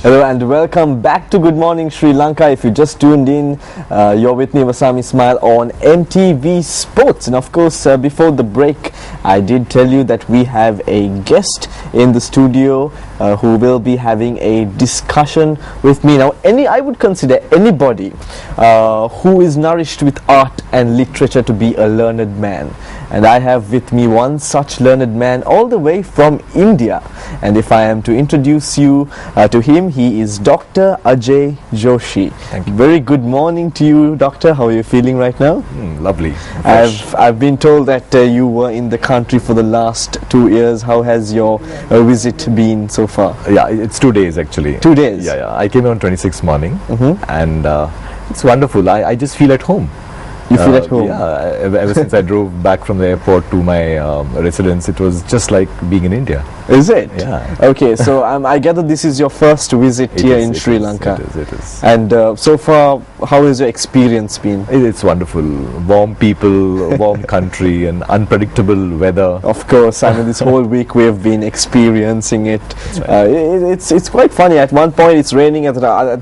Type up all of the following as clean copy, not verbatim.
Hello and welcome back to Good Morning Sri Lanka. If you just tuned in, you're with me, Vasami Ismail, on MTV Sports. And of course, before the break, I did tell you that we have a guest in the studio who will be having a discussion with me. Now, I would consider anybody who is nourished with art and literature to be a learned man. And I have with me one such learned man all the way from India. And if I am to introduce you to him, he is Dr. Ajay Joshi. Thank you. Very good morning to you, Doctor. How are you feeling right now? Lovely. I've been told that you were in the country for the last 2 years. How has your visit been so far? Yeah, it's 2 days actually. 2 days? Yeah. I came on 26th morning and it's wonderful. I just feel at home. You feel at home? Yeah, ever since I drove back from the airport to my residence, it was just like being in India. Is it? Yeah. Okay, so I gather this is your first visit here in Sri Lanka. It is. And so far, how has your experience been? It's wonderful. Warm people, warm country, and unpredictable weather. Of course, I mean, this whole week we have been experiencing it. Right. It's quite funny. At one point it's raining, at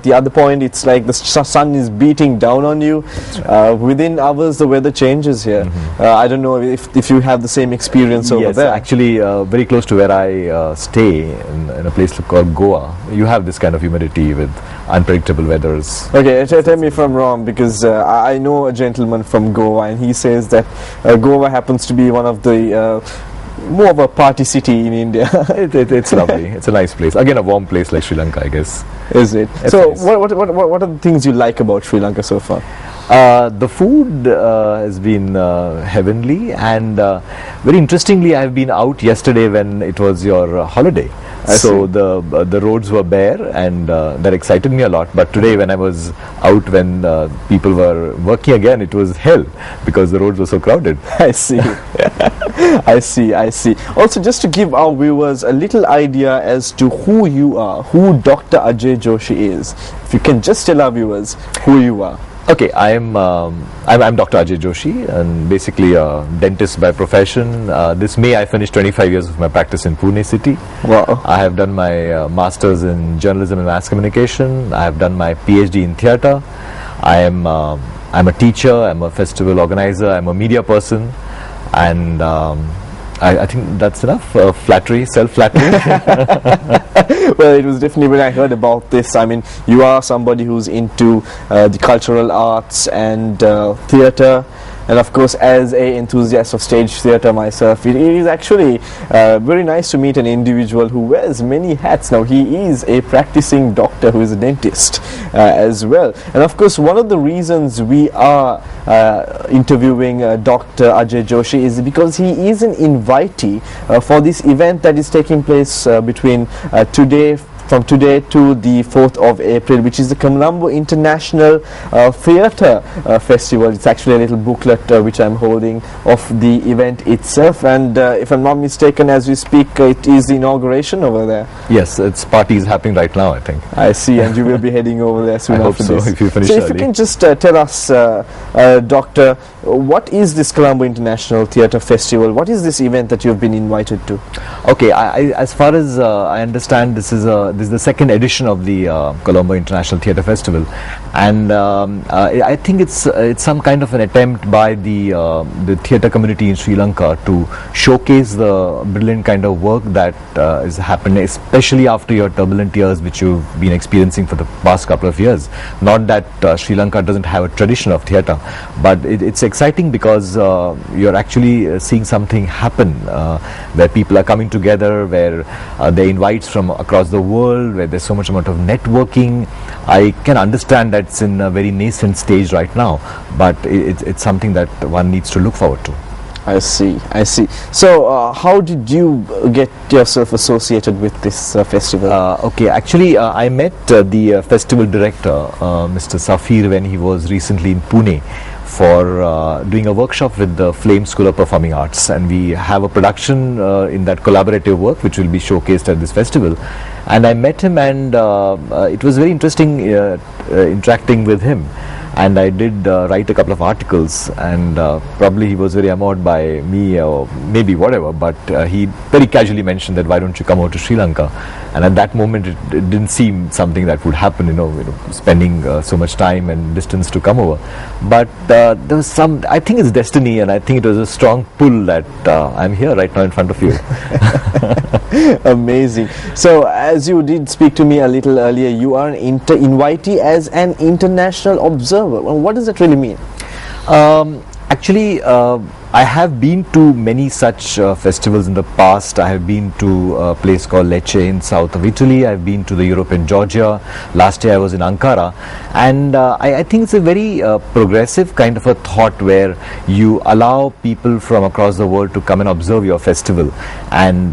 the other point it's like the sun is beating down on you. Right. Within hours the weather changes here. I don't know if you have the same experience over there. Actually, very close to where I stay in a place called Goa, you have this kind of humidity with unpredictable weathers. Okay, tell me if I'm wrong, because I know a gentleman from Goa and he says that Goa happens to be one of the more of a party city in India. It's lovely. It's a nice place. Again, a warm place like Sri Lanka, I guess. Is it? It's so nice. what are the things you like about Sri Lanka so far? The food has been heavenly, and very interestingly, I've been out yesterday when it was your holiday. So the roads were bare, and that excited me a lot. But today, when I was out, when people were working again, it was hell because the roads were so crowded. I see. I see. Also, just to give our viewers a little idea as to who you are, who Dr. Ajay Joshi is, if you can just tell our viewers who you are. Okay, I'm Dr. Ajay Joshi, and basically a dentist by profession. This May I finished 25 years of my practice in Pune city. Wow. I have done my masters in journalism and mass communication. I have done my PhD in theatre. I'm a teacher. I'm a festival organizer. I'm a media person, and I think that's enough. Flattery, self-flattery. Well, it was definitely when I heard about this. I mean, you are somebody who's into the cultural arts and theatre, and of course, as an enthusiast of stage theatre myself, it is actually very nice to meet an individual who wears many hats. Now, he is a practicing doctor who is a dentist as well. And of course, one of the reasons we are interviewing Dr. Ajay Joshi is because he is an invitee for this event that is taking place from today to the 4th of April, which is the Colombo International Theatre Festival. It's actually a little booklet which I'm holding of the event itself, and if I'm not mistaken, as we speak, it is the inauguration over there. Yes, its party is happening right now, I think. I see, and you will be heading over there soon I after hope so, this. if you finish so if early. you can just tell us, Doctor, what is this Colombo International Theatre Festival? What is this event that you've been invited to? Okay, as far as I understand, this is the second edition of the Colombo International Theatre Festival, and I think it's some kind of an attempt by the theatre community in Sri Lanka to showcase the brilliant kind of work that is happening, especially after your turbulent years which you've been experiencing for the past couple of years. Not that Sri Lanka doesn't have a tradition of theatre, but it's exciting because you're actually seeing something happen where people are coming together, where they invite from across the world, where there's so much amount of networking. I can understand that it's in a very nascent stage right now, but it's something that one needs to look forward to. I see. So, how did you get yourself associated with this festival? Okay, actually, I met the festival director, Mr. Safir, when he was recently in Pune for doing a workshop with the Flame School of Performing Arts, and we have a production in that collaborative work which will be showcased at this festival. And I met him, and it was very interesting interacting with him. and I did write a couple of articles, and probably he was very annoyed by me or maybe whatever, but he very casually mentioned that why don't you come over to Sri Lanka, and at that moment it didn't seem something that would happen, spending so much time and distance to come over, but there was some, I think it's destiny, and I think it was a strong pull that I'm here right now in front of you. Amazing. So as you did speak to me a little earlier, you are an invitee as an international observer. Well, what does that really mean? Actually, I have been to many such festivals in the past. I have been to a place called Lecce in south of Italy. I've been to the European Georgia. Last year I was in Ankara, and I think it's a very progressive kind of a thought where you allow people from across the world to come and observe your festival, and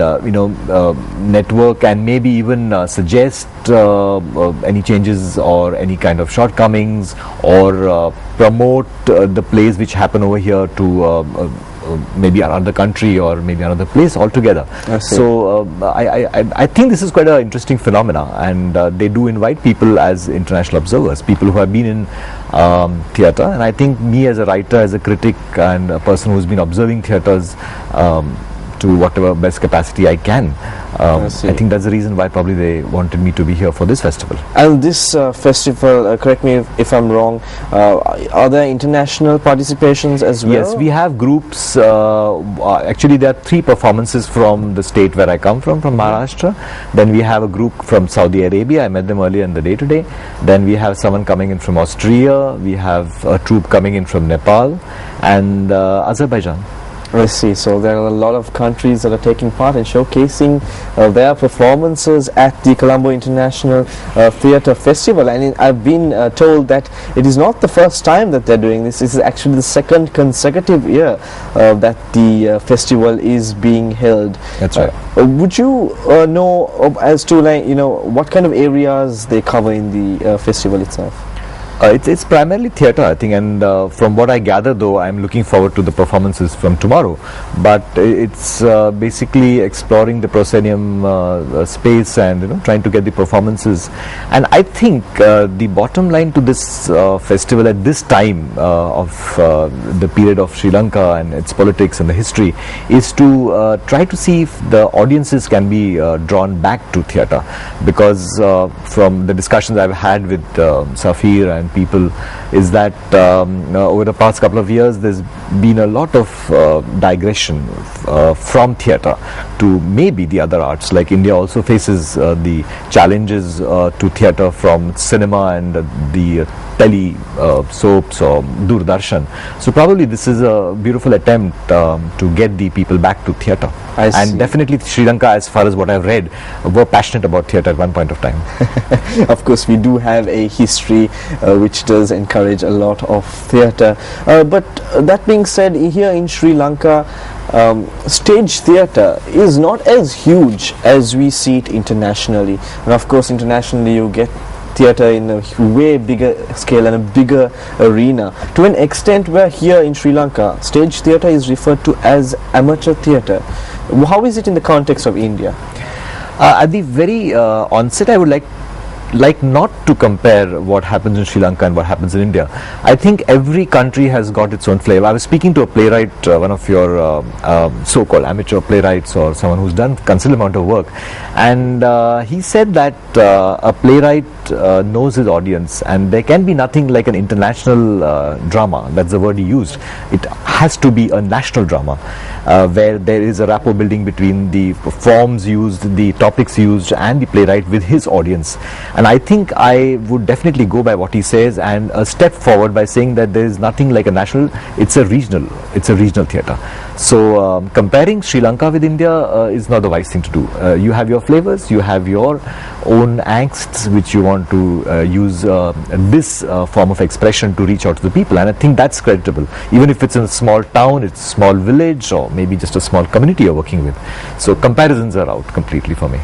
network and maybe even suggest any changes or any kind of shortcomings, or promote the plays which happen over here to maybe another country or maybe another place altogether. So I think this is quite an interesting phenomena, and they do invite people as international observers, people who have been in theatre, and I think me as a writer, as a critic, and a person who's been observing theatres to whatever best capacity I can. I think that's the reason why probably they wanted me to be here for this festival. And this festival, correct me if I'm wrong, are there international participations as well? Yes, we have groups. Actually, there are 3 performances from the state where I come from Maharashtra. Then we have a group from Saudi Arabia. I met them earlier in the day today. Then we have someone coming in from Austria. We have a troupe coming in from Nepal and Azerbaijan. I see. So there are a lot of countries that are taking part in showcasing their performances at the Colombo International Theatre Festival, and I've been told that it is not the first time that they're doing this. This is actually the 2nd consecutive year that the festival is being held. That's right. Would you know as to what kind of areas they cover in the festival itself? It's primarily theatre, I think, and from what I gather, though, I'm looking forward to the performances from tomorrow. But it's basically exploring the proscenium space and trying to get the performances. And I think the bottom line to this festival at this time of the period of Sri Lanka and its politics and the history is to try to see if the audiences can be drawn back to theatre, because from the discussions I've had with Safir and people is that over the past couple of years there's been a lot of digression from theatre to maybe the other arts. Like India also faces the challenges to theatre from cinema and the tele soaps or Doordarshan. So probably this is a beautiful attempt to get the people back to theatre. And definitely Sri Lanka, as far as what I've read, were passionate about theatre at one point of time. Of course, we do have a history which does encourage a lot of theatre. But that being said, here in Sri Lanka, stage theatre is not as huge as we see it internationally. And of course, internationally you get theatre in a way bigger scale and a bigger arena, to an extent where here in Sri Lanka stage theatre is referred to as amateur theatre. How is it in the context of India? At the very onset, I would like not to compare what happens in Sri Lanka and what happens in India. I think every country has got its own flavor. I was speaking to a playwright, one of your so-called amateur playwrights, or someone who's done considerable amount of work, and he said that a playwright knows his audience, and there can be nothing like an international drama. That's the word he used. It has to be a national drama where there is a rapport building between the forms used, the topics used, and the playwright with his audience. And I think I would definitely go by what he says and a step forward by saying that there is nothing like a national. It's a regional theatre. So comparing Sri Lanka with India is not the wise thing to do. You have your flavors, you have your own angsts which you want to use this form of expression to reach out to the people, and I think that's creditable, even if it's in a small town, it's a small village, or maybe just a small community you're working with. So comparisons are out completely for me.